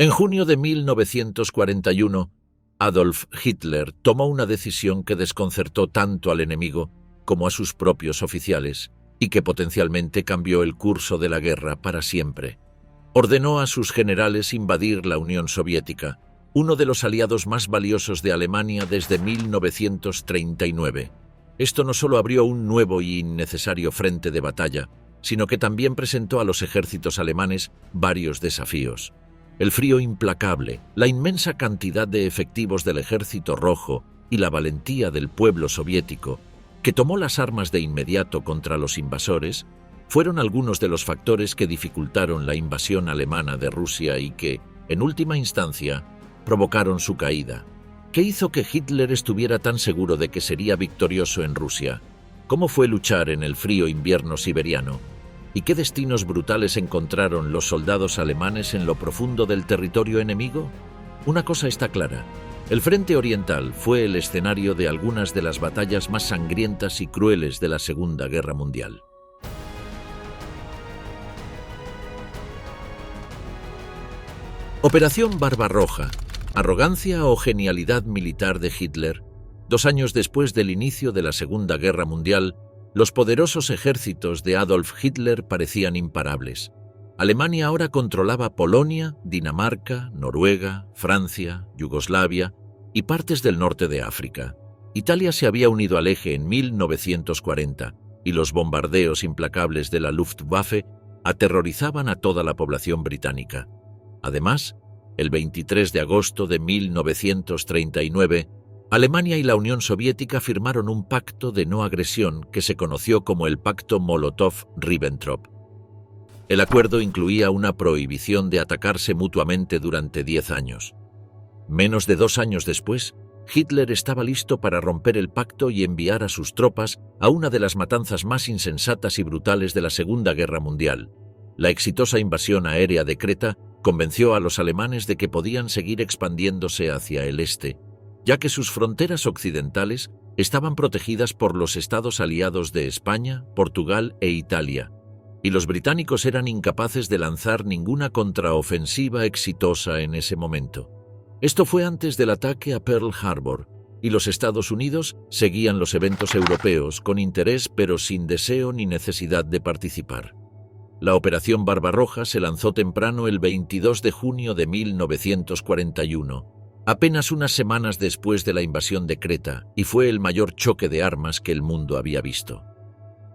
En junio de 1941, Adolf Hitler tomó una decisión que desconcertó tanto al enemigo como a sus propios oficiales y que potencialmente cambió el curso de la guerra para siempre. Ordenó a sus generales invadir la Unión Soviética, uno de los aliados más valiosos de Alemania desde 1939. Esto no solo abrió un nuevo y innecesario frente de batalla, sino que también presentó a los ejércitos alemanes varios desafíos. El frío implacable, la inmensa cantidad de efectivos del Ejército Rojo y la valentía del pueblo soviético, que tomó las armas de inmediato contra los invasores, fueron algunos de los factores que dificultaron la invasión alemana de Rusia y que, en última instancia, provocaron su caída. ¿Qué hizo que Hitler estuviera tan seguro de que sería victorioso en Rusia? ¿Cómo fue luchar en el frío invierno siberiano? ¿Y qué destinos brutales encontraron los soldados alemanes en lo profundo del territorio enemigo? Una cosa está clara: el Frente Oriental fue el escenario de algunas de las batallas más sangrientas y crueles de la Segunda Guerra Mundial. Operación Barbarroja, arrogancia o genialidad militar de Hitler. 2 años después del inicio de la Segunda Guerra Mundial, los poderosos ejércitos de Adolf Hitler parecían imparables. Alemania ahora controlaba Polonia, Dinamarca, Noruega, Francia, Yugoslavia y partes del norte de África. Italia se había unido al eje en 1940 y los bombardeos implacables de la Luftwaffe aterrorizaban a toda la población británica. Además, el 23 de agosto de 1939, Alemania y la Unión Soviética firmaron un pacto de no agresión que se conoció como el Pacto Molotov-Ribbentrop. El acuerdo incluía una prohibición de atacarse mutuamente durante 10 años. Menos de 2 años después, Hitler estaba listo para romper el pacto y enviar a sus tropas a una de las matanzas más insensatas y brutales de la Segunda Guerra Mundial. La exitosa invasión aérea de Creta convenció a los alemanes de que podían seguir expandiéndose hacia el este, ya que sus fronteras occidentales estaban protegidas por los estados aliados de España, Portugal e Italia, y los británicos eran incapaces de lanzar ninguna contraofensiva exitosa en ese momento. Esto fue antes del ataque a Pearl Harbor, y los Estados Unidos seguían los eventos europeos con interés pero sin deseo ni necesidad de participar. La Operación Barbarroja se lanzó temprano el 22 de junio de 1941, apenas unas semanas después de la invasión de Creta, y fue el mayor choque de armas que el mundo había visto.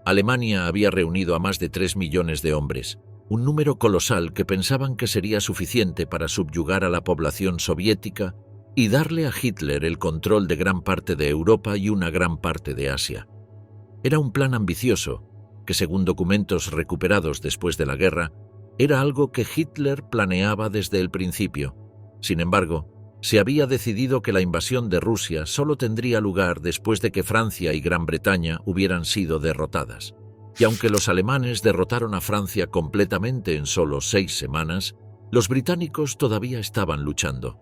Alemania había reunido a más de 3 millones de hombres, un número colosal que pensaban que sería suficiente para subyugar a la población soviética y darle a Hitler el control de gran parte de Europa y una gran parte de Asia. Era un plan ambicioso, que según documentos recuperados después de la guerra, era algo que Hitler planeaba desde el principio. Sin embargo, se había decidido que la invasión de Rusia solo tendría lugar después de que Francia y Gran Bretaña hubieran sido derrotadas. Y aunque los alemanes derrotaron a Francia completamente en solo 6 semanas, los británicos todavía estaban luchando.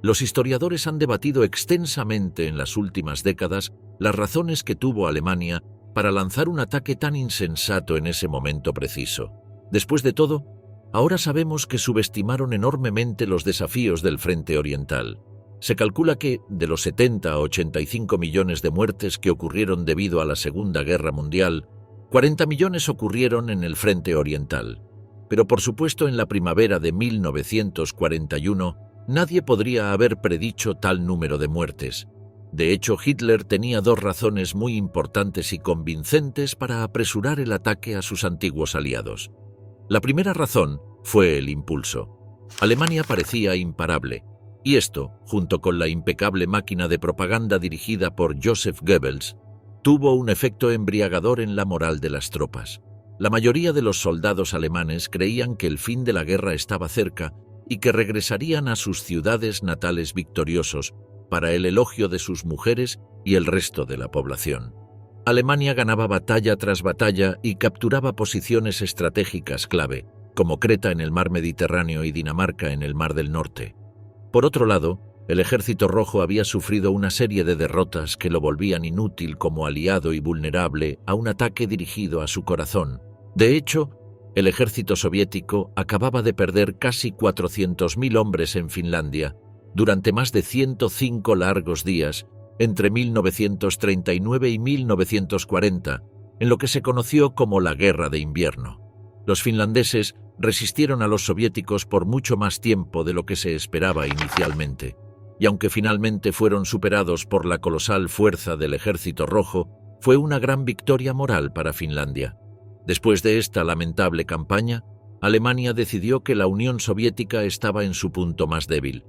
Los historiadores han debatido extensamente en las últimas décadas las razones que tuvo Alemania para lanzar un ataque tan insensato en ese momento preciso. Después de todo, ahora sabemos que subestimaron enormemente los desafíos del Frente Oriental. Se calcula que, de los 70 a 85 millones de muertes que ocurrieron debido a la Segunda Guerra Mundial, 40 millones ocurrieron en el Frente Oriental. Pero por supuesto, en la primavera de 1941, nadie podría haber predicho tal número de muertes. De hecho, Hitler tenía 2 razones muy importantes y convincentes para apresurar el ataque a sus antiguos aliados. La primera razón fue el impulso. Alemania parecía imparable, y esto, junto con la impecable máquina de propaganda dirigida por Joseph Goebbels, tuvo un efecto embriagador en la moral de las tropas. La mayoría de los soldados alemanes creían que el fin de la guerra estaba cerca y que regresarían a sus ciudades natales victoriosos para el elogio de sus mujeres y el resto de la población. Alemania ganaba batalla tras batalla y capturaba posiciones estratégicas clave, como Creta en el mar Mediterráneo y Dinamarca en el mar del Norte. Por otro lado, el Ejército Rojo había sufrido una serie de derrotas que lo volvían inútil como aliado y vulnerable a un ataque dirigido a su corazón. De hecho, El ejército soviético acababa de perder casi 400.000 hombres en Finlandia durante más de 105 largos días entre 1939 y 1940, en lo que se conoció como la Guerra de Invierno. Los finlandeses resistieron a los soviéticos por mucho más tiempo de lo que se esperaba inicialmente, y aunque finalmente fueron superados por la colosal fuerza del Ejército Rojo, fue una gran victoria moral para Finlandia. Después de esta lamentable campaña, Alemania decidió que la Unión Soviética estaba en su punto más débil.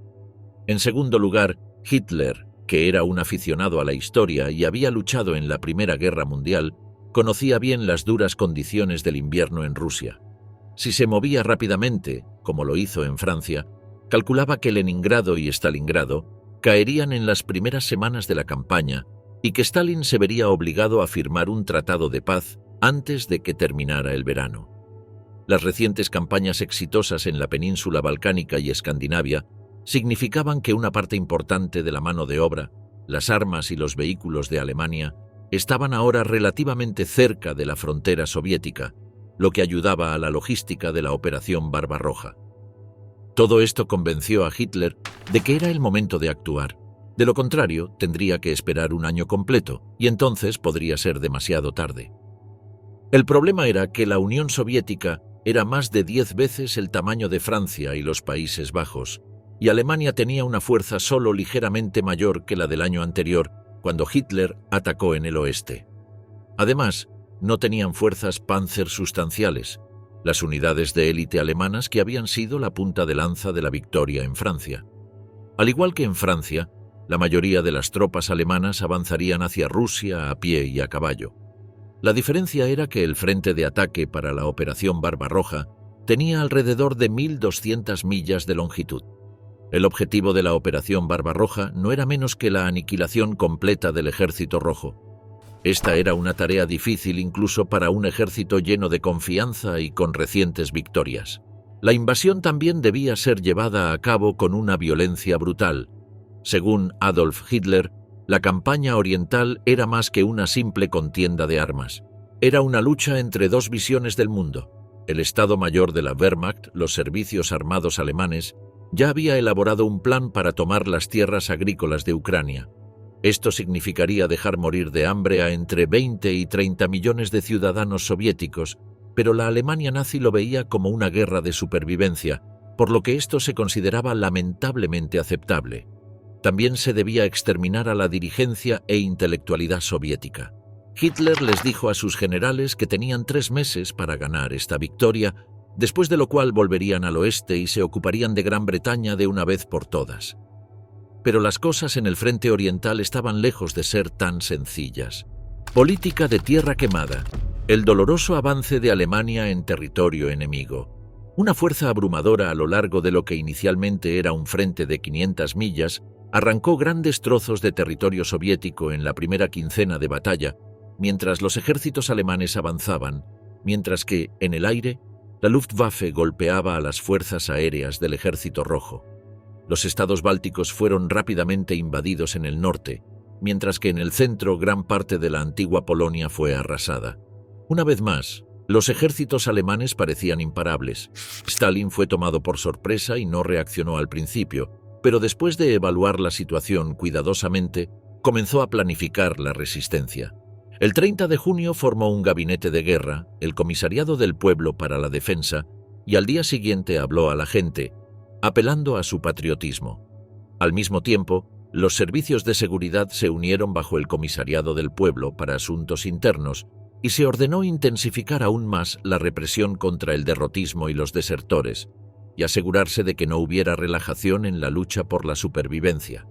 En segundo lugar, Hitler, que era un aficionado a la historia y había luchado en la Primera Guerra Mundial, conocía bien las duras condiciones del invierno en Rusia. Si se movía rápidamente, como lo hizo en Francia, calculaba que Leningrado y Stalingrado caerían en las primeras semanas de la campaña y que Stalin se vería obligado a firmar un tratado de paz antes de que terminara el verano. Las recientes campañas exitosas en la península balcánica y Escandinavia significaban que una parte importante de la mano de obra, las armas y los vehículos de Alemania, estaban ahora relativamente cerca de la frontera soviética, lo que ayudaba a la logística de la Operación Barbarroja. Todo esto convenció a Hitler de que era el momento de actuar. De lo contrario, tendría que esperar un año completo, y entonces podría ser demasiado tarde. El problema era que la Unión Soviética era más de 10 veces el tamaño de Francia y los Países Bajos, y Alemania tenía una fuerza solo ligeramente mayor que la del año anterior, cuando Hitler atacó en el oeste. Además, no tenían fuerzas Panzer sustanciales, las unidades de élite alemanas que habían sido la punta de lanza de la victoria en Francia. Al igual que en Francia, la mayoría de las tropas alemanas avanzarían hacia Rusia a pie y a caballo. La diferencia era que el frente de ataque para la Operación Barbarroja tenía alrededor de 1.200 millas de longitud. El objetivo de la Operación Barbarroja no era menos que la aniquilación completa del Ejército Rojo. Esta era una tarea difícil incluso para un ejército lleno de confianza y con recientes victorias. La invasión también debía ser llevada a cabo con una violencia brutal. Según Adolf Hitler, la campaña oriental era más que una simple contienda de armas. Era una lucha entre dos visiones del mundo. El Estado Mayor de la Wehrmacht, los servicios armados alemanes, ya había elaborado un plan para tomar las tierras agrícolas de Ucrania. Esto significaría dejar morir de hambre a entre 20 y 30 millones de ciudadanos soviéticos, pero la Alemania nazi lo veía como una guerra de supervivencia, por lo que esto se consideraba lamentablemente aceptable. También se debía exterminar a la dirigencia e intelectualidad soviética. Hitler les dijo a sus generales que tenían 3 meses para ganar esta victoria, después de lo cual volverían al oeste y se ocuparían de Gran Bretaña de una vez por todas. Pero las cosas en el frente oriental estaban lejos de ser tan sencillas. Política de tierra quemada. El doloroso avance de Alemania en territorio enemigo. Una fuerza abrumadora a lo largo de lo que inicialmente era un frente de 500 millas, arrancó grandes trozos de territorio soviético en la primera quincena de batalla, mientras los ejércitos alemanes avanzaban, mientras que, en el aire, la Luftwaffe golpeaba a las fuerzas aéreas del Ejército Rojo. Los estados bálticos fueron rápidamente invadidos en el norte, mientras que en el centro gran parte de la antigua Polonia fue arrasada. Una vez más, los ejércitos alemanes parecían imparables. Stalin fue tomado por sorpresa y no reaccionó al principio, pero después de evaluar la situación cuidadosamente, comenzó a planificar la resistencia. El 30 de junio formó un gabinete de guerra, el Comisariado del Pueblo para la Defensa, y al día siguiente habló a la gente, apelando a su patriotismo. Al mismo tiempo, los servicios de seguridad se unieron bajo el Comisariado del Pueblo para Asuntos Internos y se ordenó intensificar aún más la represión contra el derrotismo y los desertores, y asegurarse de que no hubiera relajación en la lucha por la supervivencia.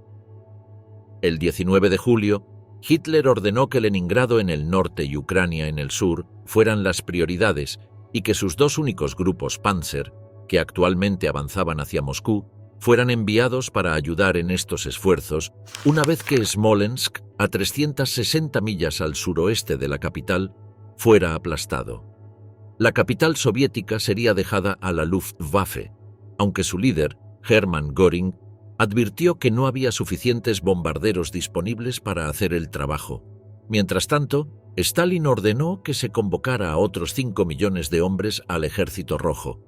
El 19 de julio, Hitler ordenó que Leningrado en el norte y Ucrania en el sur fueran las prioridades y que sus 2 únicos grupos Panzer, que actualmente avanzaban hacia Moscú, fueran enviados para ayudar en estos esfuerzos, una vez que Smolensk, a 360 millas al suroeste de la capital, fuera aplastado. La capital soviética sería dejada a la Luftwaffe, aunque su líder, Hermann Göring, advirtió que no había suficientes bombarderos disponibles para hacer el trabajo. Mientras tanto, Stalin ordenó que se convocara a otros 5 millones de hombres al Ejército Rojo.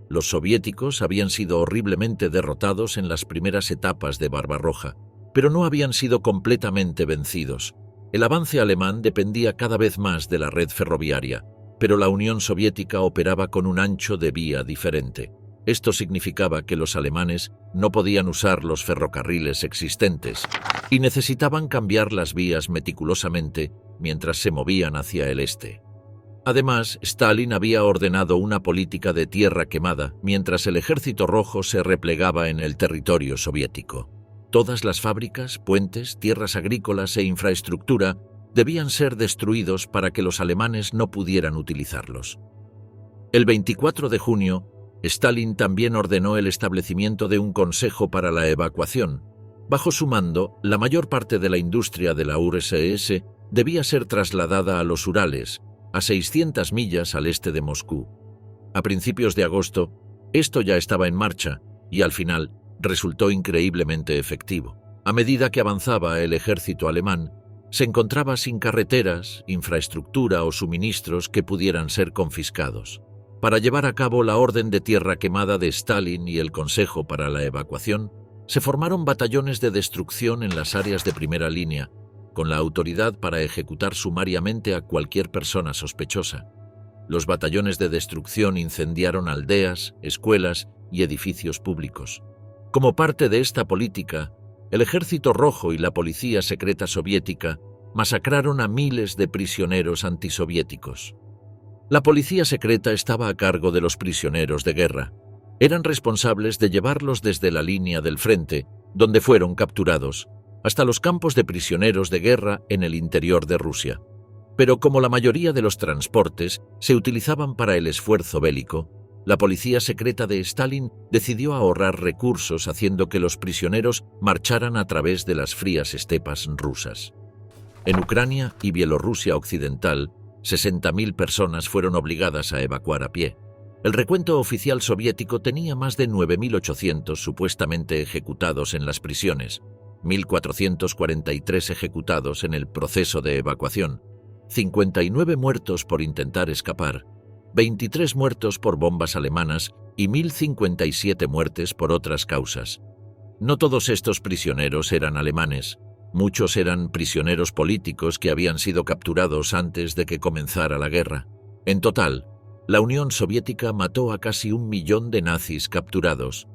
Los soviéticos habían sido horriblemente derrotados en las primeras etapas de Barbarroja, pero no habían sido completamente vencidos. El avance alemán dependía cada vez más de la red ferroviaria, pero la Unión Soviética operaba con un ancho de vía diferente. Esto significaba que los alemanes no podían usar los ferrocarriles existentes y necesitaban cambiar las vías meticulosamente mientras se movían hacia el este. Además, Stalin había ordenado una política de tierra quemada mientras el Ejército Rojo se replegaba en el territorio soviético. Todas las fábricas, puentes, tierras agrícolas e infraestructura debían ser destruidos para que los alemanes no pudieran utilizarlos. El 24 de junio, Stalin también ordenó el establecimiento de un consejo para la evacuación. Bajo su mando, la mayor parte de la industria de la URSS debía ser trasladada a los Urales, a 600 millas al este de Moscú. A principios de agosto, esto ya estaba en marcha y al final resultó increíblemente efectivo. A medida que avanzaba el ejército alemán, se encontraba sin carreteras, infraestructura o suministros que pudieran ser confiscados. Para llevar a cabo la orden de tierra quemada de Stalin y el Consejo para la Evacuación, se formaron batallones de destrucción en las áreas de primera línea, con la autoridad para ejecutar sumariamente a cualquier persona sospechosa. Los batallones de destrucción incendiaron aldeas, escuelas y edificios públicos. Como parte de esta política, el Ejército Rojo y la Policía Secreta Soviética masacraron a miles de prisioneros antisoviéticos. La policía secreta estaba a cargo de los prisioneros de guerra. Eran responsables de llevarlos desde la línea del frente, donde fueron capturados, hasta los campos de prisioneros de guerra en el interior de Rusia. Pero como la mayoría de los transportes se utilizaban para el esfuerzo bélico, la policía secreta de Stalin decidió ahorrar recursos haciendo que los prisioneros marcharan a través de las frías estepas rusas. En Ucrania y Bielorrusia Occidental, 60.000 personas fueron obligadas a evacuar a pie. El recuento oficial soviético tenía más de 9.800 supuestamente ejecutados en las prisiones, 1.443 ejecutados en el proceso de evacuación, 59 muertos por intentar escapar, 23 muertos por bombas alemanas y 1.057 muertes por otras causas. No todos estos prisioneros eran alemanes. Muchos eran prisioneros políticos que habían sido capturados antes de que comenzara la guerra. En total, la Unión Soviética mató a casi 1 millón de nazis capturados.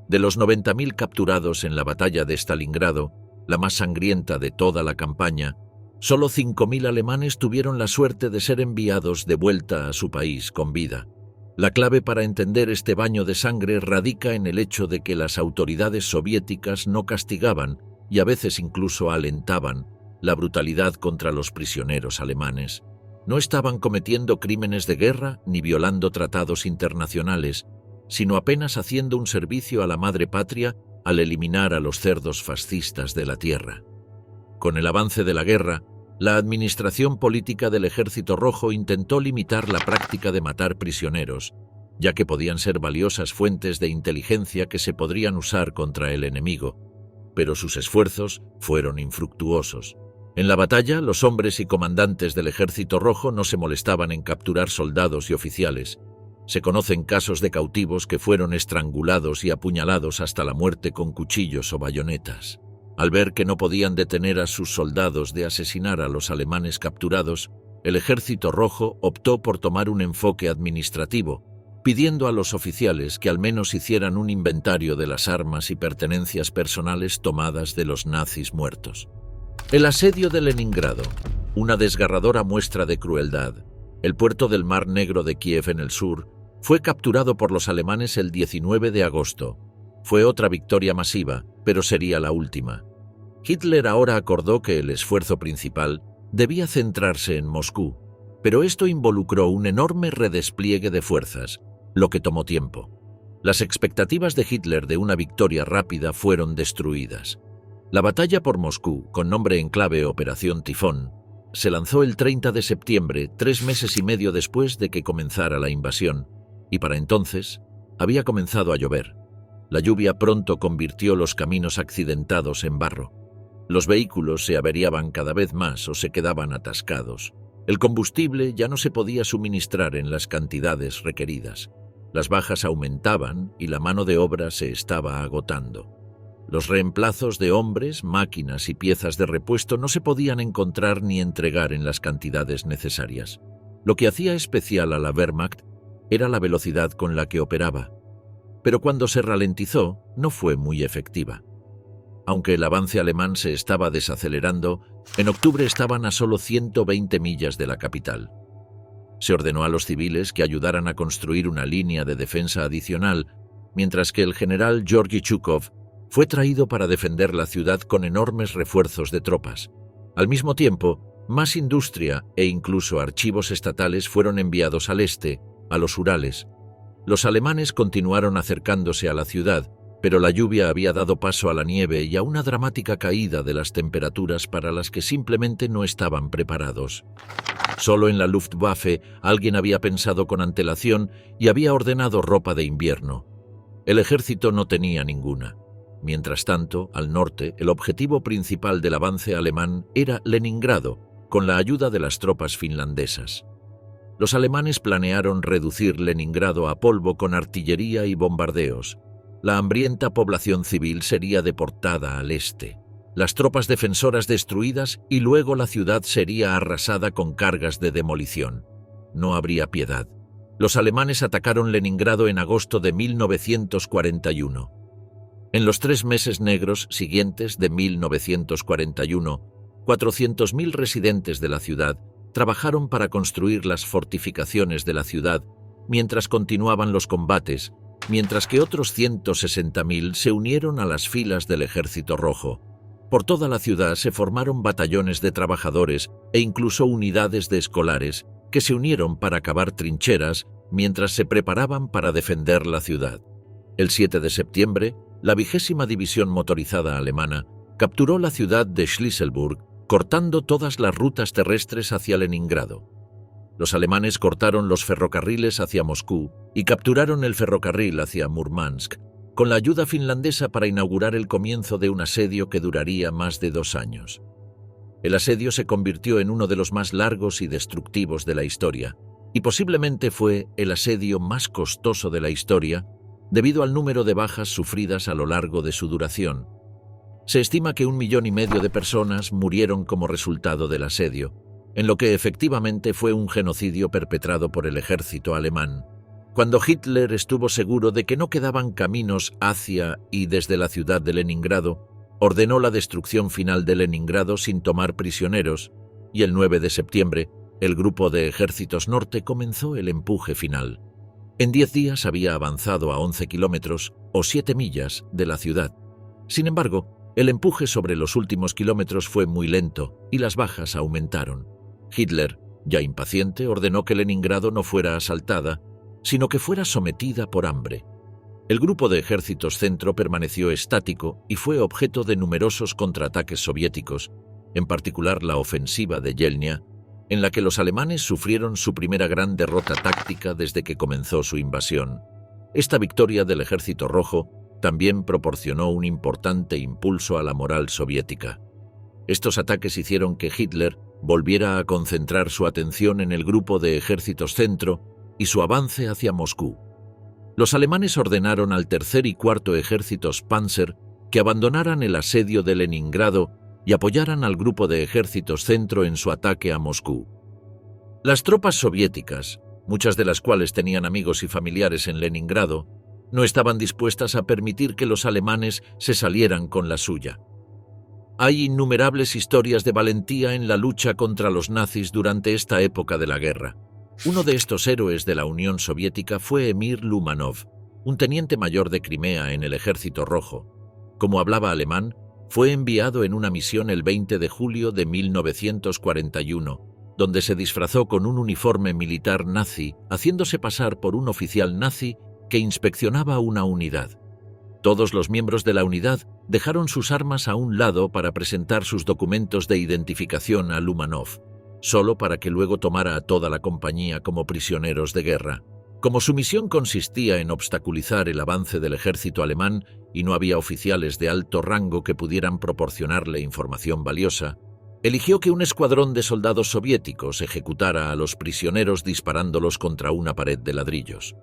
De los 90.000 capturados en la batalla de Stalingrado, la más sangrienta de toda la campaña, solo 5.000 alemanes tuvieron la suerte de ser enviados de vuelta a su país con vida. La clave para entender este baño de sangre radica en el hecho de que las autoridades soviéticas no castigaban, y a veces incluso alentaban, la brutalidad contra los prisioneros alemanes. No estaban cometiendo crímenes de guerra ni violando tratados internacionales, sino apenas haciendo un servicio a la madre patria al eliminar a los cerdos fascistas de la tierra. Con el avance de la guerra, la administración política del Ejército Rojo intentó limitar la práctica de matar prisioneros, ya que podían ser valiosas fuentes de inteligencia que se podrían usar contra el enemigo, pero sus esfuerzos fueron infructuosos. En la batalla, los hombres y comandantes del Ejército Rojo no se molestaban en capturar soldados y oficiales. Se conocen casos de cautivos que fueron estrangulados y apuñalados hasta la muerte con cuchillos o bayonetas. Al ver que no podían detener a sus soldados de asesinar a los alemanes capturados, el Ejército Rojo optó por tomar un enfoque administrativo, pidiendo a los oficiales que al menos hicieran un inventario de las armas y pertenencias personales tomadas de los nazis muertos. El asedio de Leningrado, una desgarradora muestra de crueldad. El puerto del Mar Negro de Kiev en el sur fue capturado por los alemanes el 19 de agosto. Fue otra victoria masiva, pero sería la última. Hitler ahora acordó que el esfuerzo principal debía centrarse en Moscú, pero esto involucró un enorme redespliegue de fuerzas, lo que tomó tiempo. Las expectativas de Hitler de una victoria rápida fueron destruidas. La batalla por Moscú, con nombre en clave Operación Tifón, se lanzó el 30 de septiembre, 3 meses y medio después de que comenzara la invasión, y para entonces había comenzado a llover. La lluvia pronto convirtió los caminos accidentados en barro. Los vehículos se averiaban cada vez más o se quedaban atascados. El combustible ya no se podía suministrar en las cantidades requeridas. Las bajas aumentaban y la mano de obra se estaba agotando. Los reemplazos de hombres, máquinas y piezas de repuesto no se podían encontrar ni entregar en las cantidades necesarias. Lo que hacía especial a la Wehrmacht era la velocidad con la que operaba, pero cuando se ralentizó no fue muy efectiva. Aunque el avance alemán se estaba desacelerando, en octubre estaban a solo 120 millas de la capital. Se ordenó a los civiles que ayudaran a construir una línea de defensa adicional, mientras que el general Georgy Zhukov fue traído para defender la ciudad con enormes refuerzos de tropas. Al mismo tiempo, más industria e incluso archivos estatales fueron enviados al este, a los Urales. Los alemanes continuaron acercándose a la ciudad, pero la lluvia había dado paso a la nieve y a una dramática caída de las temperaturas para las que simplemente no estaban preparados. Solo en la Luftwaffe alguien había pensado con antelación y había ordenado ropa de invierno. El ejército no tenía ninguna. Mientras tanto, al norte, el objetivo principal del avance alemán era Leningrado, con la ayuda de las tropas finlandesas. Los alemanes planearon reducir Leningrado a polvo con artillería y bombardeos. La hambrienta población civil sería deportada al este, las tropas defensoras destruidas y luego la ciudad sería arrasada con cargas de demolición. No habría piedad. Los alemanes atacaron Leningrado en agosto de 1941. En los 3 meses negros siguientes de 1941, 400.000 residentes de la ciudad trabajaron para construir las fortificaciones de la ciudad mientras continuaban los combates, mientras que otros 160.000 se unieron a las filas del Ejército Rojo. Por toda la ciudad se formaron batallones de trabajadores e incluso unidades de escolares que se unieron para cavar trincheras mientras se preparaban para defender la ciudad. El 7 de septiembre, la 20ª División Motorizada Alemana capturó la ciudad de Schlisselburg, cortando todas las rutas terrestres hacia Leningrado. Los alemanes cortaron los ferrocarriles hacia Moscú y capturaron el ferrocarril hacia Murmansk, con la ayuda finlandesa para inaugurar el comienzo de un asedio que duraría más de 2 años. El asedio se convirtió en uno de los más largos y destructivos de la historia, y posiblemente fue el asedio más costoso de la historia debido al número de bajas sufridas a lo largo de su duración. Se estima que 1,5 millones de personas murieron como resultado del asedio, en lo que efectivamente fue un genocidio perpetrado por el ejército alemán. Cuando Hitler estuvo seguro de que no quedaban caminos hacia y desde la ciudad de Leningrado, ordenó la destrucción final de Leningrado sin tomar prisioneros, y el 9 de septiembre, el grupo de ejércitos norte comenzó el empuje final. En 10 días había avanzado a 11 kilómetros o 7 millas de la ciudad. Sin embargo, el empuje sobre los últimos kilómetros fue muy lento y las bajas aumentaron. Hitler, ya impaciente, ordenó que Leningrado no fuera asaltada, sino que fuera sometida por hambre. El grupo de ejércitos centro permaneció estático y fue objeto de numerosos contraataques soviéticos, en particular la ofensiva de Yelnya, en la que los alemanes sufrieron su primera gran derrota táctica desde que comenzó su invasión. Esta victoria del Ejército Rojo también proporcionó un importante impulso a la moral soviética. Estos ataques hicieron que Hitler volviera a concentrar su atención en el grupo de ejércitos centro y su avance hacia Moscú. Los alemanes ordenaron al tercer y cuarto ejércitos Panzer que abandonaran el asedio de Leningrado y apoyaran al grupo de ejércitos centro en su ataque a Moscú. Las tropas soviéticas, muchas de las cuales tenían amigos y familiares en Leningrado, no estaban dispuestas a permitir que los alemanes se salieran con la suya. Hay innumerables historias de valentía en la lucha contra los nazis durante esta época de la guerra. Uno de estos héroes de la Unión Soviética fue Emir Lumanov, un teniente mayor de Crimea en el Ejército Rojo. Como hablaba alemán, fue enviado en una misión el 20 de julio de 1941, donde se disfrazó con un uniforme militar nazi, haciéndose pasar por un oficial nazi que inspeccionaba una unidad. Todos los miembros de la unidad dejaron sus armas a un lado para presentar sus documentos de identificación a Lumanov, solo para que luego tomara a toda la compañía como prisioneros de guerra. Como su misión consistía en obstaculizar el avance del ejército alemán y no había oficiales de alto rango que pudieran proporcionarle información valiosa, Eligió que un escuadrón de soldados soviéticos ejecutara a los prisioneros disparándolos contra una pared de ladrillos.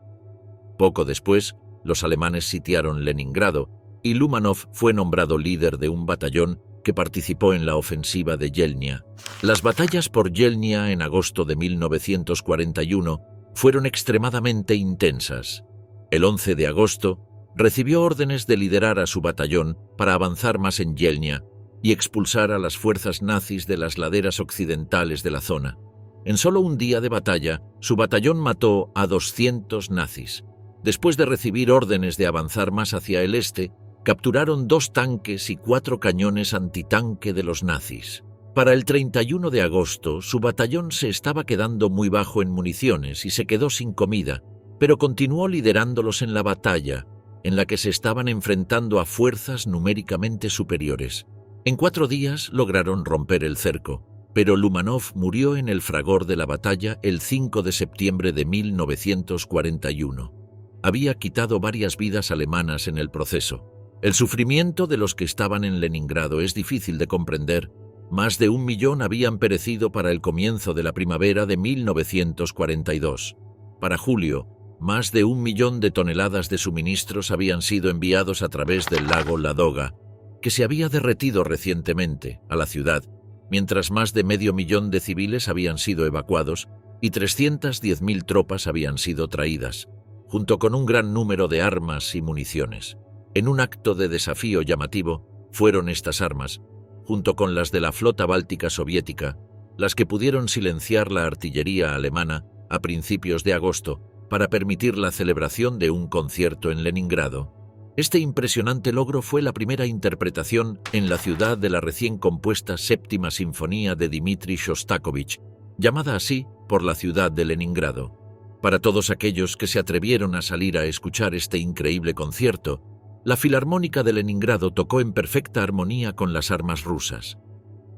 Poco después, los alemanes sitiaron Leningrado y Lumanov fue nombrado líder de un batallón que participó en la ofensiva de Yelnya. Las batallas por Yelnya en agosto de 1941 fueron extremadamente intensas. El 11 de agosto, recibió órdenes de liderar a su batallón para avanzar más en Yelnya y expulsar a las fuerzas nazis de las laderas occidentales de la zona. En solo un día de batalla, su batallón mató a 200 nazis. Después de recibir órdenes de avanzar más hacia el este, capturaron 2 tanques y 4 cañones antitanque de los nazis. Para el 31 de agosto, su batallón se estaba quedando muy bajo en municiones y se quedó sin comida, pero continuó liderándolos en la batalla, en la que se estaban enfrentando a fuerzas numéricamente superiores. En 4 días lograron romper el cerco, pero Lumanov murió en el fragor de la batalla el 5 de septiembre de 1941. Había quitado varias vidas alemanas en el proceso. El sufrimiento de los que estaban en Leningrado es difícil de comprender. Más de 1 millón habían perecido para el comienzo de la primavera de 1942. Para julio, más de 1 millón de toneladas de suministros habían sido enviados a través del lago Ladoga, que se había derretido recientemente, a la ciudad, mientras más de 500.000 de civiles habían sido evacuados y 310.000 tropas habían sido traídas, junto con un gran número de armas y municiones. En un acto de desafío llamativo, fueron estas armas, junto con las de la flota báltica soviética, las que pudieron silenciar la artillería alemana a principios de agosto para permitir la celebración de un concierto en Leningrado. Este impresionante logro fue la primera interpretación en la ciudad de la recién compuesta Séptima Sinfonía de Dmitri Shostakovich, llamada así por la ciudad de Leningrado. Para todos aquellos que se atrevieron a salir a escuchar este increíble concierto, la Filarmónica de Leningrado tocó en perfecta armonía con las armas rusas.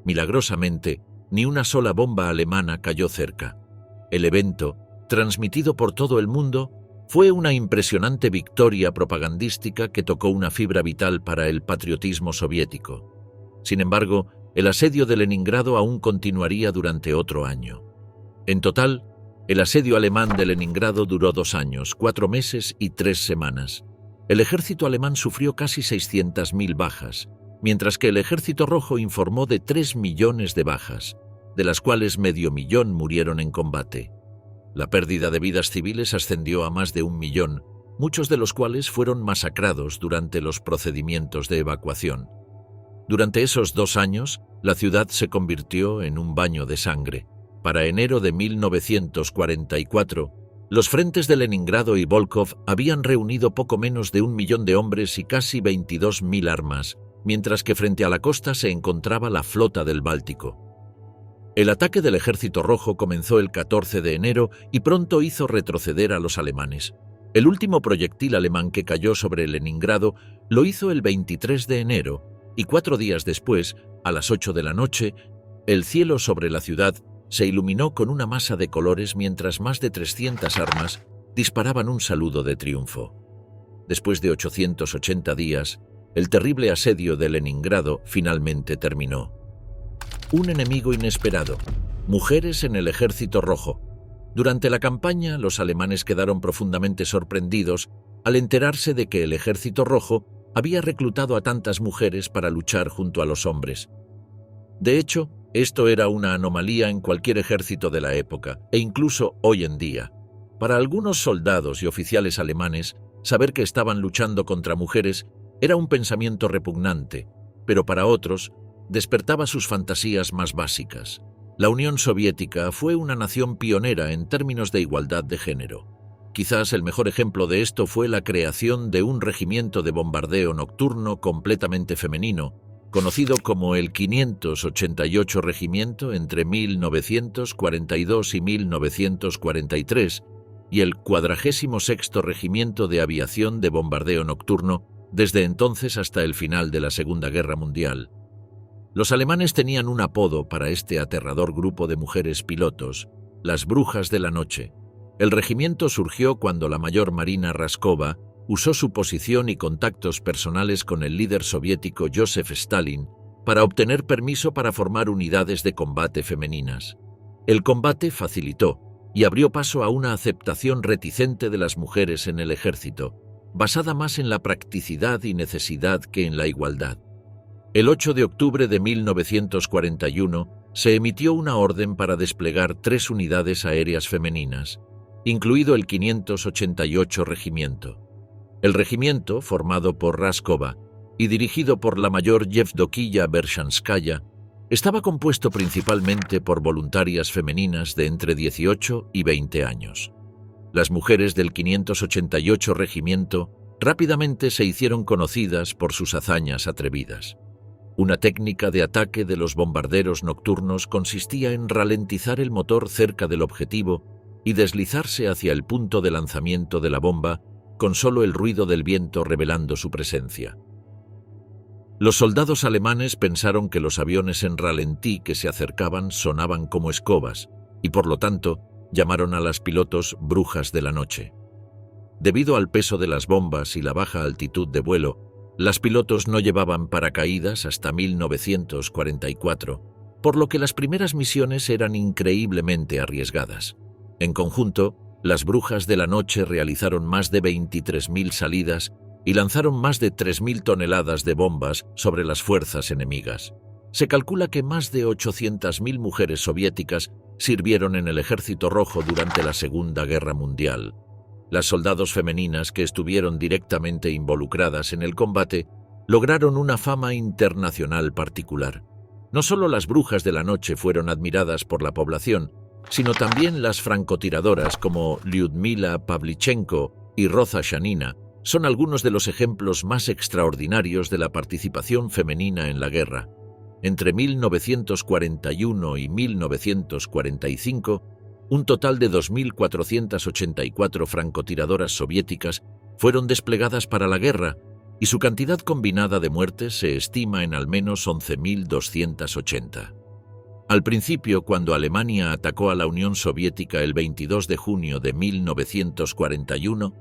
Milagrosamente, ni una sola bomba alemana cayó cerca. El evento, transmitido por todo el mundo, fue una impresionante victoria propagandística que tocó una fibra vital para el patriotismo soviético. Sin embargo, el asedio de Leningrado aún continuaría durante otro año. En total, el asedio alemán de Leningrado duró 2 años, 4 meses y 3 semanas. El ejército alemán sufrió casi 600.000 bajas, mientras que el Ejército Rojo informó de 3 millones de bajas, de las cuales 500.000 murieron en combate. La pérdida de vidas civiles ascendió a más de 1 millón, muchos de los cuales fueron masacrados durante los procedimientos de evacuación. Durante esos 2 años, la ciudad se convirtió en un baño de sangre. Para enero de 1944, los frentes de Leningrado y Volkhov habían reunido poco menos de 1 millón de hombres y casi 22.000 armas, mientras que frente a la costa se encontraba la flota del Báltico. El ataque del Ejército Rojo comenzó el 14 de enero y pronto hizo retroceder a los alemanes. El último proyectil alemán que cayó sobre Leningrado lo hizo el 23 de enero y 4 días después, a las 8 de la noche, el cielo sobre la ciudad se iluminó con una masa de colores mientras más de 300 armas disparaban un saludo de triunfo. Después de 880 días, el terrible asedio de Leningrado finalmente terminó. Un enemigo inesperado, mujeres en el Ejército Rojo. Durante la campaña, los alemanes quedaron profundamente sorprendidos al enterarse de que el Ejército Rojo había reclutado a tantas mujeres para luchar junto a los hombres. De hecho, esto era una anomalía en cualquier ejército de la época, e incluso hoy en día. Para algunos soldados y oficiales alemanes, saber que estaban luchando contra mujeres era un pensamiento repugnante, pero para otros, despertaba sus fantasías más básicas. La Unión Soviética fue una nación pionera en términos de igualdad de género. Quizás el mejor ejemplo de esto fue la creación de un regimiento de bombardeo nocturno completamente femenino, conocido como el 588 Regimiento entre 1942 y 1943, y el 46º Regimiento de Aviación de Bombardeo Nocturno desde entonces hasta el final de la Segunda Guerra Mundial. Los alemanes tenían un apodo para este aterrador grupo de mujeres pilotos, las Brujas de la Noche. El regimiento surgió cuando la mayor Marina Raskova usó su posición y contactos personales con el líder soviético Joseph Stalin para obtener permiso para formar unidades de combate femeninas. El combate facilitó y abrió paso a una aceptación reticente de las mujeres en el ejército, basada más en la practicidad y necesidad que en la igualdad. El 8 de octubre de 1941 se emitió una orden para desplegar 3 unidades aéreas femeninas, incluido el 588 Regimiento. El regimiento, formado por Raskova y dirigido por la mayor Yevdokiya Bershanskaya, estaba compuesto principalmente por voluntarias femeninas de entre 18 y 20 años. Las mujeres del 588 Regimiento rápidamente se hicieron conocidas por sus hazañas atrevidas. Una técnica de ataque de los bombarderos nocturnos consistía en ralentizar el motor cerca del objetivo y deslizarse hacia el punto de lanzamiento de la bomba con solo el ruido del viento revelando su presencia. Los soldados alemanes pensaron que los aviones en ralentí que se acercaban sonaban como escobas y, por lo tanto, llamaron a las pilotos brujas de la noche. Debido al peso de las bombas y la baja altitud de vuelo, las pilotos no llevaban paracaídas hasta 1944, por lo que las primeras misiones eran increíblemente arriesgadas. En conjunto, las brujas de la noche realizaron más de 23.000 salidas y lanzaron más de 3.000 toneladas de bombas sobre las fuerzas enemigas. Se calcula que más de 800.000 mujeres soviéticas sirvieron en el Ejército Rojo durante la Segunda Guerra Mundial. Las soldados femeninas que estuvieron directamente involucradas en el combate lograron una fama internacional particular. No solo las brujas de la noche fueron admiradas por la población, sino también las francotiradoras como Lyudmila Pavlichenko y Roza Shanina son algunos de los ejemplos más extraordinarios de la participación femenina en la guerra. Entre 1941 y 1945, un total de 2.484 francotiradoras soviéticas fueron desplegadas para la guerra y su cantidad combinada de muertes se estima en al menos 11.280. Al principio, cuando Alemania atacó a la Unión Soviética el 22 de junio de 1941,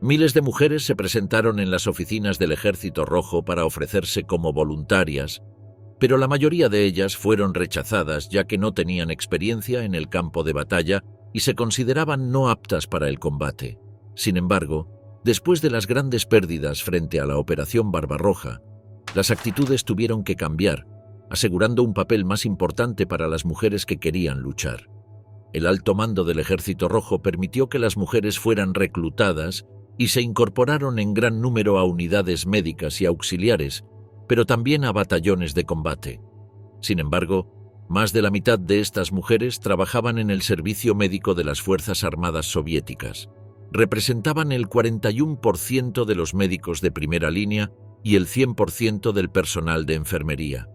miles de mujeres se presentaron en las oficinas del Ejército Rojo para ofrecerse como voluntarias, pero la mayoría de ellas fueron rechazadas ya que no tenían experiencia en el campo de batalla y se consideraban no aptas para el combate. Sin embargo, después de las grandes pérdidas frente a la Operación Barbarroja, las actitudes tuvieron que cambiar, asegurando un papel más importante para las mujeres que querían luchar. El alto mando del Ejército Rojo permitió que las mujeres fueran reclutadas y se incorporaron en gran número a unidades médicas y auxiliares, pero también a batallones de combate. Sin embargo, más de la mitad de estas mujeres trabajaban en el servicio médico de las Fuerzas Armadas soviéticas. Representaban el 41% de los médicos de primera línea y el 100% del personal de enfermería.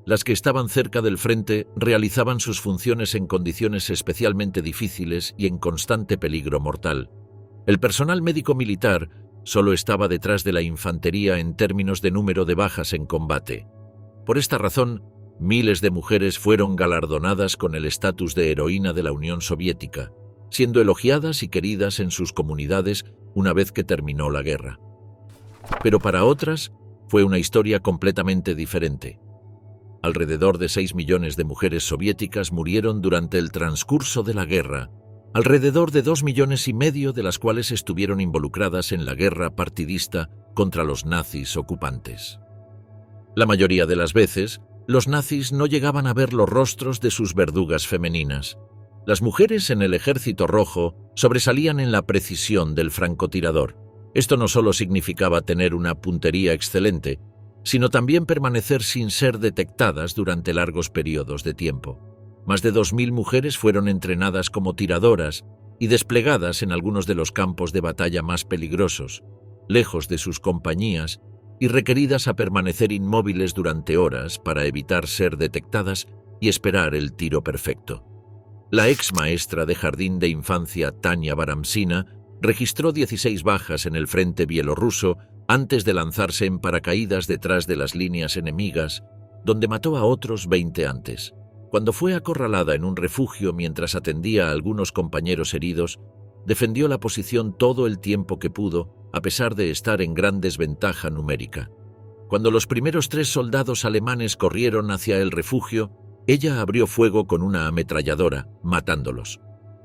Las que estaban cerca del frente realizaban sus funciones en condiciones especialmente difíciles y en constante peligro mortal. El personal médico-militar solo estaba detrás de la infantería en términos de número de bajas en combate. Por esta razón, miles de mujeres fueron galardonadas con el estatus de heroína de la Unión Soviética, siendo elogiadas y queridas en sus comunidades una vez que terminó la guerra. Pero para otras, fue una historia completamente diferente. Alrededor de 6 millones de mujeres soviéticas murieron durante el transcurso de la guerra, alrededor de 2,5 millones de las cuales estuvieron involucradas en la guerra partidista contra los nazis ocupantes. La mayoría de las veces, los nazis no llegaban a ver los rostros de sus verdugas femeninas. Las mujeres en el Ejército Rojo sobresalían en la precisión del francotirador. Esto no solo significaba tener una puntería excelente, sino también permanecer sin ser detectadas durante largos periodos de tiempo. Más de 2.000 mujeres fueron entrenadas como tiradoras y desplegadas en algunos de los campos de batalla más peligrosos, lejos de sus compañías y requeridas a permanecer inmóviles durante horas para evitar ser detectadas y esperar el tiro perfecto. La ex maestra de jardín de infancia Tania Baramsina registró 16 bajas en el frente bielorruso antes de lanzarse en paracaídas detrás de las líneas enemigas, donde mató a otros 20 antes. Cuando fue acorralada en un refugio mientras atendía a algunos compañeros heridos, defendió la posición todo el tiempo que pudo, a pesar de estar en gran desventaja numérica. Cuando los primeros 3 soldados alemanes corrieron hacia el refugio, ella abrió fuego con una ametralladora, matándolos.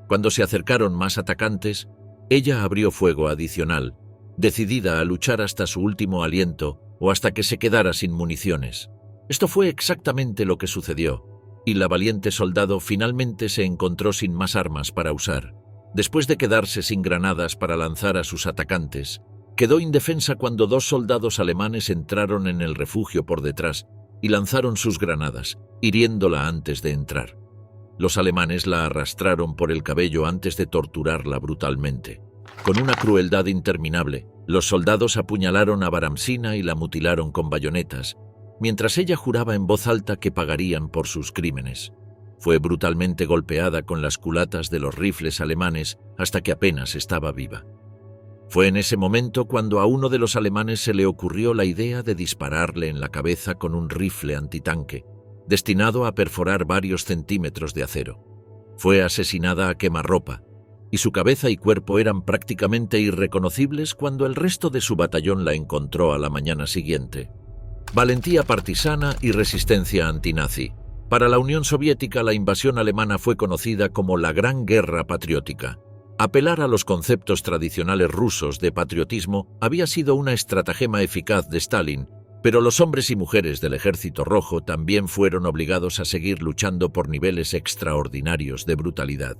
Cuando se acercaron más atacantes, ella abrió fuego adicional, decidida a luchar hasta su último aliento o hasta que se quedara sin municiones. Esto fue exactamente lo que sucedió, y la valiente soldado finalmente se encontró sin más armas para usar. Después de quedarse sin granadas para lanzar a sus atacantes, quedó indefensa cuando 2 soldados alemanes entraron en el refugio por detrás y lanzaron sus granadas, hiriéndola antes de entrar. Los alemanes la arrastraron por el cabello antes de torturarla brutalmente. Con una crueldad interminable, los soldados apuñalaron a Baramsina y la mutilaron con bayonetas, mientras ella juraba en voz alta que pagarían por sus crímenes. Fue brutalmente golpeada con las culatas de los rifles alemanes hasta que apenas estaba viva. Fue en ese momento cuando a uno de los alemanes se le ocurrió la idea de dispararle en la cabeza con un rifle antitanque, destinado a perforar varios centímetros de acero. Fue asesinada a quemarropa, y su cabeza y cuerpo eran prácticamente irreconocibles cuando el resto de su batallón la encontró a la mañana siguiente. Valentía partisana y resistencia antinazi. Para la Unión Soviética, la invasión alemana fue conocida como la Gran Guerra Patriótica. Apelar a los conceptos tradicionales rusos de patriotismo había sido una estratagema eficaz de Stalin, pero los hombres y mujeres del Ejército Rojo también fueron obligados a seguir luchando por niveles extraordinarios de brutalidad.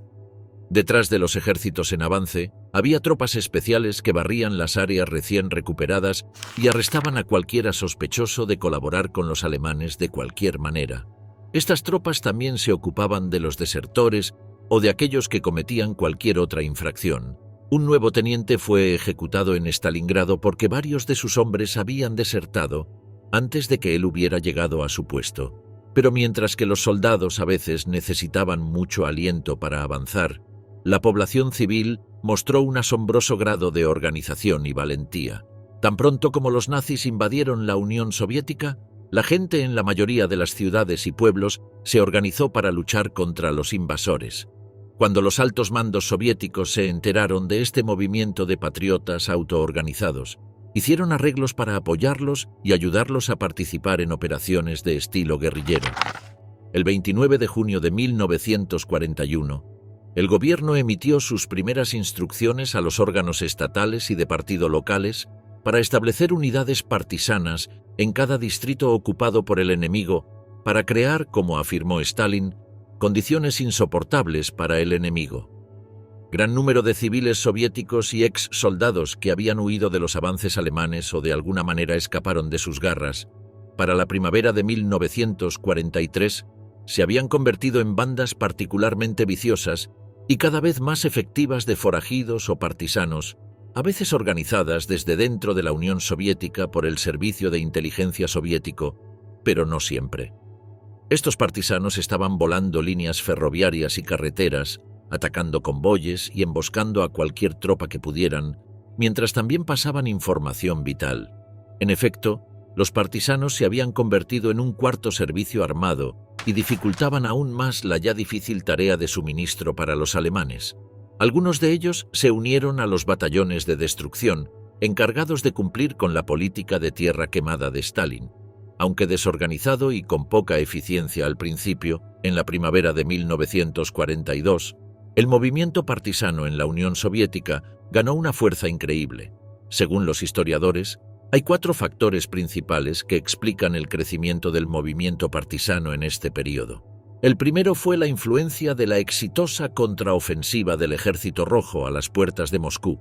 Detrás de los ejércitos en avance, había tropas especiales que barrían las áreas recién recuperadas y arrestaban a cualquiera sospechoso de colaborar con los alemanes de cualquier manera. Estas tropas también se ocupaban de los desertores o de aquellos que cometían cualquier otra infracción. Un nuevo teniente fue ejecutado en Stalingrado porque varios de sus hombres habían desertado antes de que él hubiera llegado a su puesto. Pero mientras que los soldados a veces necesitaban mucho aliento para avanzar, la población civil mostró un asombroso grado de organización y valentía. Tan pronto como los nazis invadieron la Unión Soviética, la gente en la mayoría de las ciudades y pueblos se organizó para luchar contra los invasores. Cuando los altos mandos soviéticos se enteraron de este movimiento de patriotas autoorganizados, hicieron arreglos para apoyarlos y ayudarlos a participar en operaciones de estilo guerrillero. El 29 de junio de 1941, el gobierno emitió sus primeras instrucciones a los órganos estatales y de partido locales para establecer unidades partisanas en cada distrito ocupado por el enemigo para crear, como afirmó Stalin, condiciones insoportables para el enemigo. Gran número de civiles soviéticos y ex-soldados que habían huido de los avances alemanes o de alguna manera escaparon de sus garras, para la primavera de 1943 se habían convertido en bandas particularmente viciosas y cada vez más efectivas de forajidos o partisanos, a veces organizadas desde dentro de la Unión Soviética por el Servicio de Inteligencia Soviético, pero no siempre. Estos partisanos estaban volando líneas ferroviarias y carreteras, atacando convoyes y emboscando a cualquier tropa que pudieran, mientras también pasaban información vital. En efecto, los partisanos se habían convertido en un cuarto servicio armado y dificultaban aún más la ya difícil tarea de suministro para los alemanes. Algunos de ellos se unieron a los batallones de destrucción, encargados de cumplir con la política de tierra quemada de Stalin. Aunque desorganizado y con poca eficiencia al principio, en la primavera de 1942, el movimiento partisano en la Unión Soviética ganó una fuerza increíble. Según los historiadores, hay 4 factores principales que explican el crecimiento del movimiento partisano en este periodo. El primero fue la influencia de la exitosa contraofensiva del Ejército Rojo a las puertas de Moscú.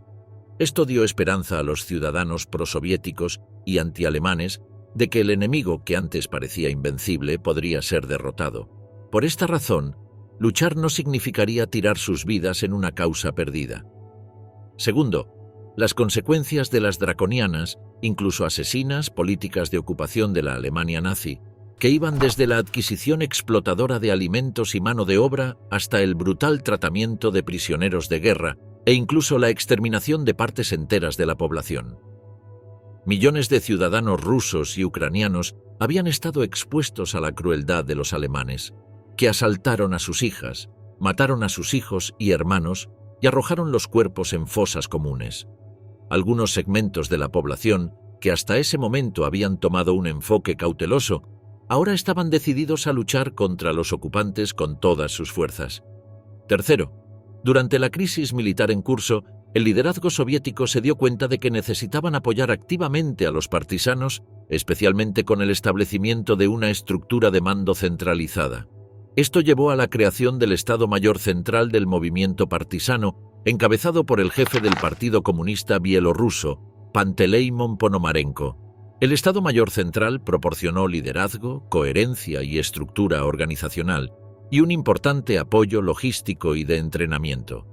Esto dio esperanza a los ciudadanos prosoviéticos y antialemanes de que el enemigo, que antes parecía invencible, podría ser derrotado. Por esta razón, luchar no significaría tirar sus vidas en una causa perdida. Segundo, las consecuencias de las draconianas, incluso asesinas, políticas de ocupación de la Alemania nazi, que iban desde la adquisición explotadora de alimentos y mano de obra hasta el brutal tratamiento de prisioneros de guerra e incluso la exterminación de partes enteras de la población. Millones de ciudadanos rusos y ucranianos habían estado expuestos a la crueldad de los alemanes, que asaltaron a sus hijas, mataron a sus hijos y hermanos y arrojaron los cuerpos en fosas comunes. Algunos segmentos de la población que hasta ese momento habían tomado un enfoque cauteloso, ahora estaban decididos a luchar contra los ocupantes con todas sus fuerzas. Tercero, durante la crisis militar en curso, el liderazgo soviético se dio cuenta de que necesitaban apoyar activamente a los partisanos, especialmente con el establecimiento de una estructura de mando centralizada. Esto llevó a la creación del Estado Mayor Central del movimiento partisano, encabezado por el jefe del Partido Comunista Bielorruso, Panteleimon Ponomarenko. El Estado Mayor Central proporcionó liderazgo, coherencia y estructura organizacional, y un importante apoyo logístico y de entrenamiento.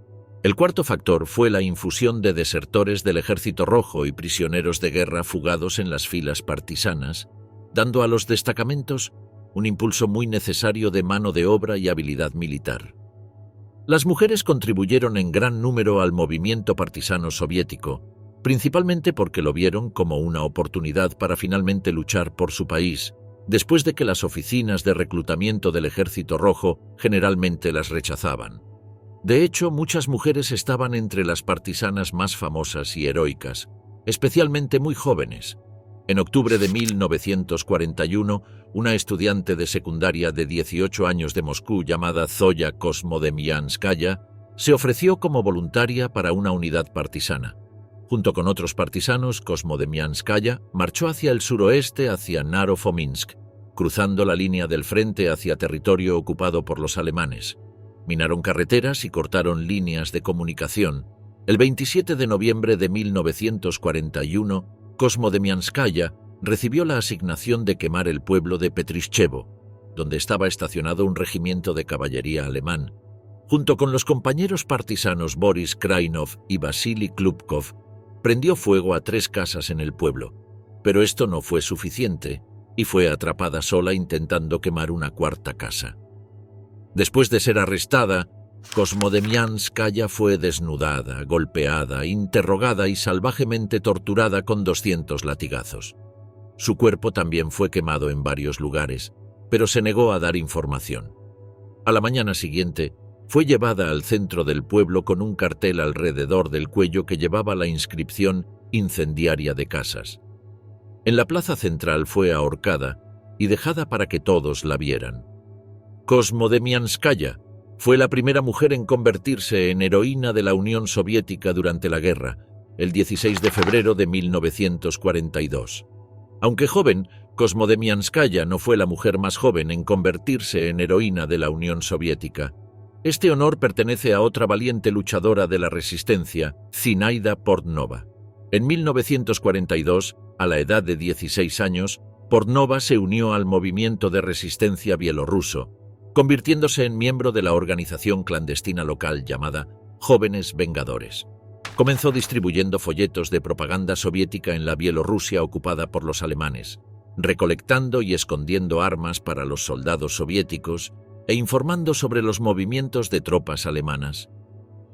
El cuarto factor fue la infusión de desertores del Ejército Rojo y prisioneros de guerra fugados en las filas partisanas, dando a los destacamentos un impulso muy necesario de mano de obra y habilidad militar. Las mujeres contribuyeron en gran número al movimiento partisano soviético, principalmente porque lo vieron como una oportunidad para finalmente luchar por su país, después de que las oficinas de reclutamiento del Ejército Rojo generalmente las rechazaban. De hecho, muchas mujeres estaban entre las partisanas más famosas y heroicas, especialmente muy jóvenes. En octubre de 1941, una estudiante de secundaria de 18 años de Moscú llamada Zoya Kosmodemianskaya se ofreció como voluntaria para una unidad partisana. Junto con otros partisanos, Kosmodemianskaya marchó hacia el suroeste hacia Naro-Fominsk, cruzando la línea del frente hacia territorio ocupado por los alemanes. Minaron carreteras y cortaron líneas de comunicación. El 27 de noviembre de 1941, Kosmodemianskaya recibió la asignación de quemar el pueblo de Petrishchevo, donde estaba estacionado un regimiento de caballería alemán. Junto con los compañeros partisanos Boris Krainov y Vasily Klubkov, prendió fuego a 3 casas en el pueblo, pero esto no fue suficiente y fue atrapada sola intentando quemar una 4ª casa. Después de ser arrestada, Kosmodemianskaya fue desnudada, golpeada, interrogada y salvajemente torturada con 200 latigazos. Su cuerpo también fue quemado en varios lugares, pero se negó a dar información. A la mañana siguiente, fue llevada al centro del pueblo con un cartel alrededor del cuello que llevaba la inscripción "Incendiaria de casas". En la plaza central fue ahorcada y dejada para que todos la vieran. Kosmodemianskaya fue la primera mujer en convertirse en heroína de la Unión Soviética durante la guerra, el 16 de febrero de 1942. Aunque joven, Kosmodemianskaya no fue la mujer más joven en convertirse en heroína de la Unión Soviética. Este honor pertenece a otra valiente luchadora de la resistencia, Zinaida Portnova. En 1942, a la edad de 16 años, Portnova se unió al movimiento de resistencia bielorruso, convirtiéndose en miembro de la organización clandestina local llamada Jóvenes Vengadores. Comenzó distribuyendo folletos de propaganda soviética en la Bielorrusia ocupada por los alemanes, recolectando y escondiendo armas para los soldados soviéticos e informando sobre los movimientos de tropas alemanas.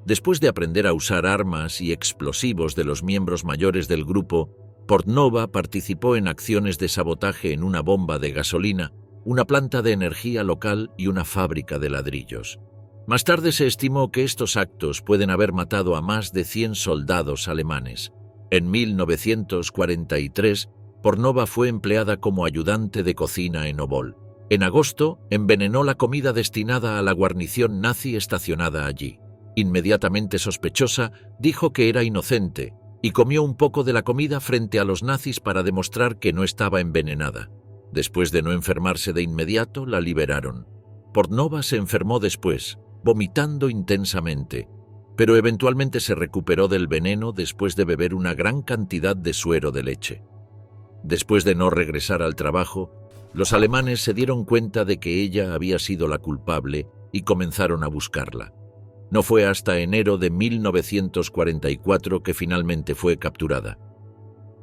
Después de aprender a usar armas y explosivos de los miembros mayores del grupo, Portnova participó en acciones de sabotaje en una bomba de gasolina, una planta de energía local y una fábrica de ladrillos. Más tarde se estimó que estos actos pueden haber matado a más de 100 soldados alemanes. En 1943, Portnova fue empleada como ayudante de cocina en Obol. En agosto, envenenó la comida destinada a la guarnición nazi estacionada allí. Inmediatamente sospechosa, dijo que era inocente y comió un poco de la comida frente a los nazis para demostrar que no estaba envenenada. Después de no enfermarse de inmediato, la liberaron. Portnova se enfermó después, vomitando intensamente, pero eventualmente se recuperó del veneno después de beber una gran cantidad de suero de leche. Después de no regresar al trabajo, los alemanes se dieron cuenta de que ella había sido la culpable y comenzaron a buscarla. No fue hasta enero de 1944 que finalmente fue capturada.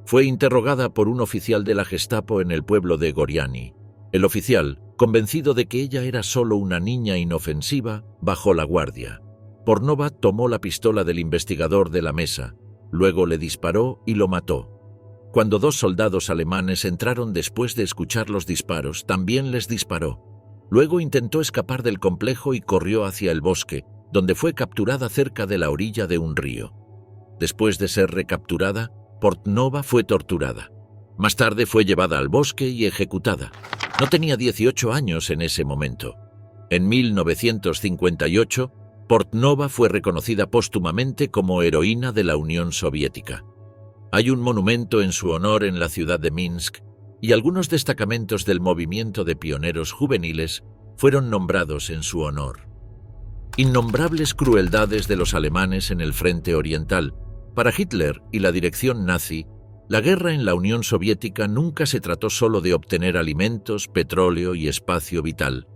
Fue interrogada por un oficial de la Gestapo en el pueblo de Goriani. El oficial, convencido de que ella era solo una niña inofensiva, bajó la guardia. Portnova tomó la pistola del investigador de la mesa, luego le disparó y lo mató. Cuando 2 soldados alemanes entraron después de escuchar los disparos, también les disparó. Luego intentó escapar del complejo y corrió hacia el bosque, donde fue capturada cerca de la orilla de un río. Después de ser recapturada, Portnova fue torturada. Más tarde fue llevada al bosque y ejecutada. No tenía 18 años en ese momento. En 1958, Portnova fue reconocida póstumamente como heroína de la Unión Soviética. Hay un monumento en su honor en la ciudad de Minsk y algunos destacamentos del movimiento de pioneros juveniles fueron nombrados en su honor. Innombrables crueldades de los alemanes en el frente oriental. Para Hitler y la dirección nazi, la guerra en la Unión Soviética nunca se trató solo de obtener alimentos, petróleo y espacio vital.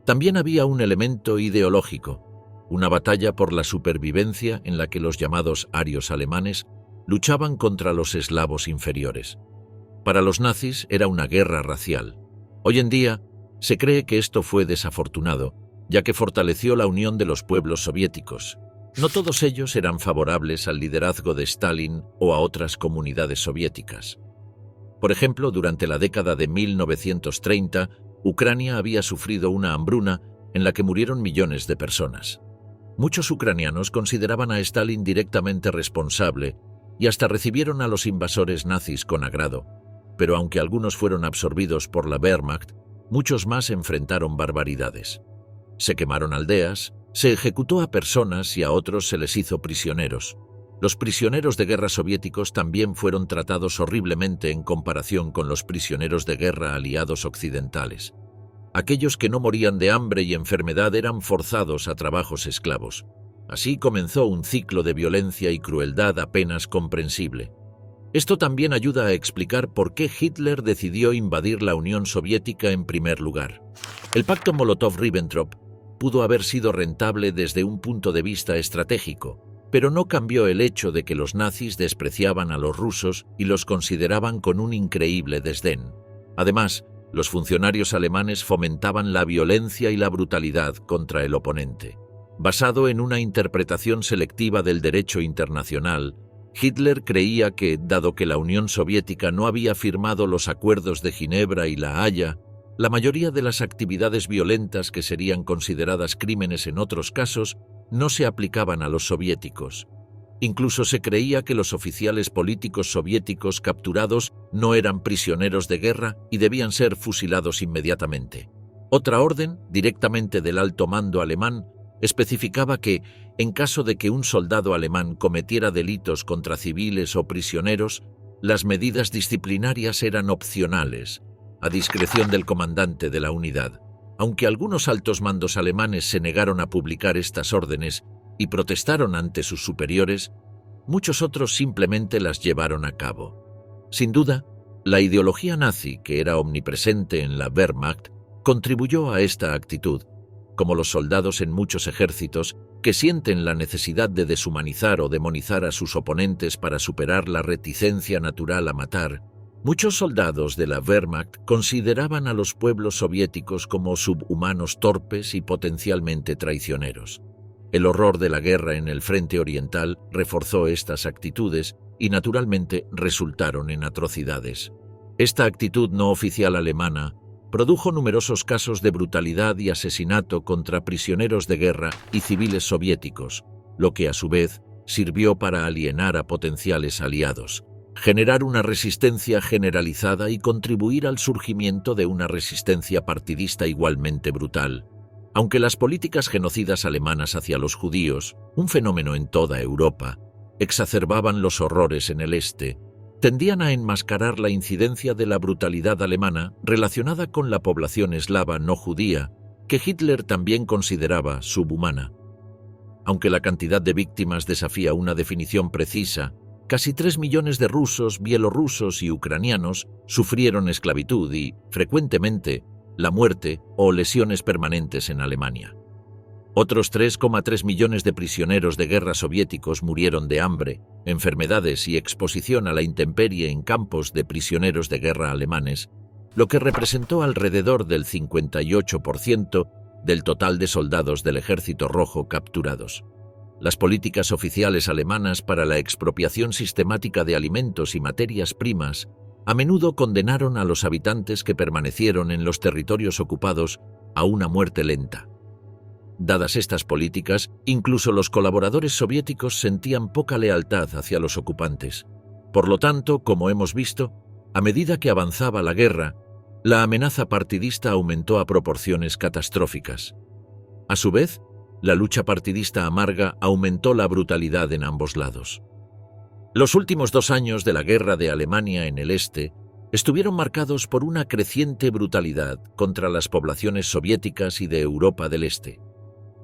También había un elemento ideológico, una batalla por la supervivencia en la que los llamados arios alemanes luchaban contra los eslavos inferiores. Para los nazis era una guerra racial. Hoy en día se cree que esto fue desafortunado, ya que fortaleció la unión de los pueblos soviéticos. No todos ellos eran favorables al liderazgo de Stalin o a otras comunidades soviéticas. Por ejemplo, durante la década de 1930, Ucrania había sufrido una hambruna en la que murieron millones de personas. Muchos ucranianos consideraban a Stalin directamente responsable y hasta recibieron a los invasores nazis con agrado, pero aunque algunos fueron absorbidos por la Wehrmacht, muchos más enfrentaron barbaridades. Se quemaron aldeas, se ejecutó a personas y a otros se les hizo prisioneros. Los prisioneros de guerra soviéticos también fueron tratados horriblemente en comparación con los prisioneros de guerra aliados occidentales. Aquellos que no morían de hambre y enfermedad eran forzados a trabajos esclavos. Así comenzó un ciclo de violencia y crueldad apenas comprensible. Esto también ayuda a explicar por qué Hitler decidió invadir la Unión Soviética en primer lugar. El pacto Molotov-Ribbentrop pudo haber sido rentable desde un punto de vista estratégico, pero no cambió el hecho de que los nazis despreciaban a los rusos y los consideraban con un increíble desdén. Además, los funcionarios alemanes fomentaban la violencia y la brutalidad contra el oponente. Basado en una interpretación selectiva del derecho internacional, Hitler creía que, dado que la Unión Soviética no había firmado los acuerdos de Ginebra y La Haya, la mayoría de las actividades violentas que serían consideradas crímenes en otros casos no se aplicaban a los soviéticos. Incluso se creía que los oficiales políticos soviéticos capturados no eran prisioneros de guerra y debían ser fusilados inmediatamente. Otra orden, directamente del alto mando alemán, especificaba que, en caso de que un soldado alemán cometiera delitos contra civiles o prisioneros, las medidas disciplinarias eran opcionales, a discreción del comandante de la unidad. Aunque algunos altos mandos alemanes se negaron a publicar estas órdenes y protestaron ante sus superiores, muchos otros simplemente las llevaron a cabo. Sin duda, la ideología nazi, que era omnipresente en la Wehrmacht, contribuyó a esta actitud, como los soldados en muchos ejércitos que sienten la necesidad de deshumanizar o demonizar a sus oponentes para superar la reticencia natural a matar. Muchos soldados de la Wehrmacht consideraban a los pueblos soviéticos como subhumanos torpes y potencialmente traicioneros. El horror de la guerra en el frente oriental reforzó estas actitudes y naturalmente resultaron en atrocidades. Esta actitud no oficial alemana produjo numerosos casos de brutalidad y asesinato contra prisioneros de guerra y civiles soviéticos, lo que a su vez sirvió para alienar a potenciales aliados, generar una resistencia generalizada y contribuir al surgimiento de una resistencia partidista igualmente brutal. Aunque las políticas genocidas alemanas hacia los judíos, un fenómeno en toda Europa, exacerbaban los horrores en el este, tendían a enmascarar la incidencia de la brutalidad alemana relacionada con la población eslava no judía, que Hitler también consideraba subhumana. Aunque la cantidad de víctimas desafía una definición precisa, casi 3 millones de rusos, bielorrusos y ucranianos sufrieron esclavitud y, frecuentemente, la muerte o lesiones permanentes en Alemania. Otros 3,3 millones de prisioneros de guerra soviéticos murieron de hambre, enfermedades y exposición a la intemperie en campos de prisioneros de guerra alemanes, lo que representó alrededor del 58% del total de soldados del Ejército Rojo capturados. Las políticas oficiales alemanas para la expropiación sistemática de alimentos y materias primas a menudo condenaron a los habitantes que permanecieron en los territorios ocupados a una muerte lenta. Dadas estas políticas, incluso los colaboradores soviéticos sentían poca lealtad hacia los ocupantes. Por lo tanto, como hemos visto, A medida que avanzaba la guerra, la amenaza partidista aumentó a proporciones catastróficas. A su vez, la lucha partidista amarga aumentó la brutalidad en ambos lados. Los últimos 2 años de la guerra de Alemania en el este estuvieron marcados por una creciente brutalidad contra las poblaciones soviéticas y de Europa del Este.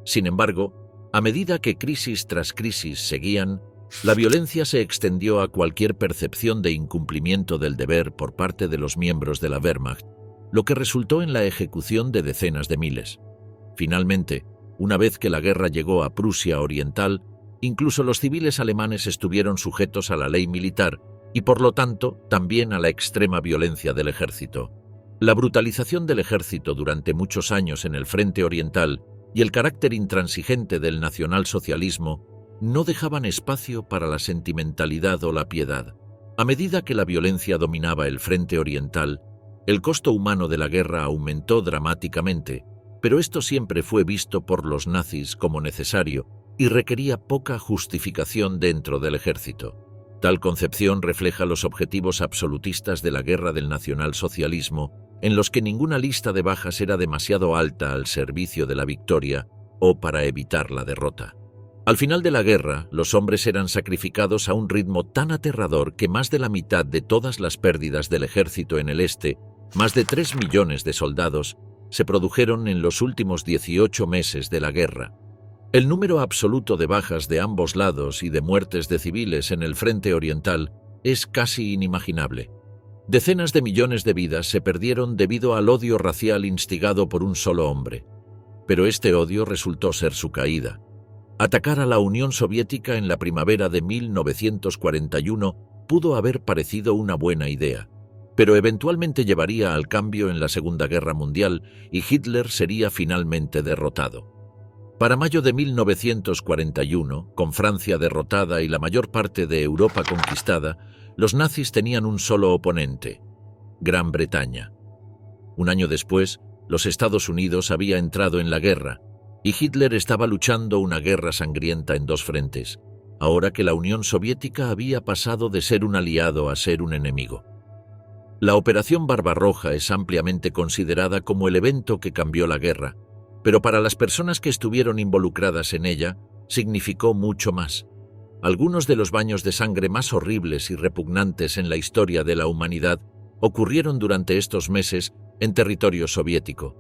Sin embargo, a medida que crisis tras crisis seguían, la violencia se extendió a cualquier percepción de incumplimiento del deber por parte de los miembros de la Wehrmacht, lo que resultó en la ejecución de decenas de miles. Finalmente, una vez que la guerra llegó a Prusia Oriental, incluso los civiles alemanes estuvieron sujetos a la ley militar y, por lo tanto, también a la extrema violencia del ejército. La brutalización del ejército durante muchos años en el frente oriental y el carácter intransigente del nacionalsocialismo no dejaban espacio para la sentimentalidad o la piedad. A medida que la violencia dominaba el frente oriental, el costo humano de la guerra aumentó dramáticamente, pero esto siempre fue visto por los nazis como necesario y requería poca justificación dentro del ejército. Tal concepción refleja los objetivos absolutistas de la guerra del nacionalsocialismo, en los que ninguna lista de bajas era demasiado alta al servicio de la victoria o para evitar la derrota. Al final de la guerra, los hombres eran sacrificados a un ritmo tan aterrador que más de la mitad de todas las pérdidas del ejército en el este, más de 3 millones de soldados, se produjeron en los últimos 18 meses de la guerra. El número absoluto de bajas de ambos lados y de muertes de civiles en el frente oriental es casi inimaginable. Decenas de millones de vidas se perdieron debido al odio racial instigado por un solo hombre. Pero este odio resultó ser su caída. Atacar a la Unión Soviética en la primavera de 1941 pudo haber parecido una buena idea, pero eventualmente llevaría al cambio en la Segunda Guerra Mundial y Hitler sería finalmente derrotado. Para mayo de 1941, con Francia derrotada y la mayor parte de Europa conquistada, los nazis tenían un solo oponente: Gran Bretaña. Un año después, los Estados Unidos había entrado en la guerra, y Hitler estaba luchando una guerra sangrienta en 2 frentes, ahora que la Unión Soviética había pasado de ser un aliado a ser un enemigo. La Operación Barbarroja es ampliamente considerada como el evento que cambió la guerra, pero para las personas que estuvieron involucradas en ella, significó mucho más. Algunos de los baños de sangre más horribles y repugnantes en la historia de la humanidad ocurrieron durante estos meses en territorio soviético.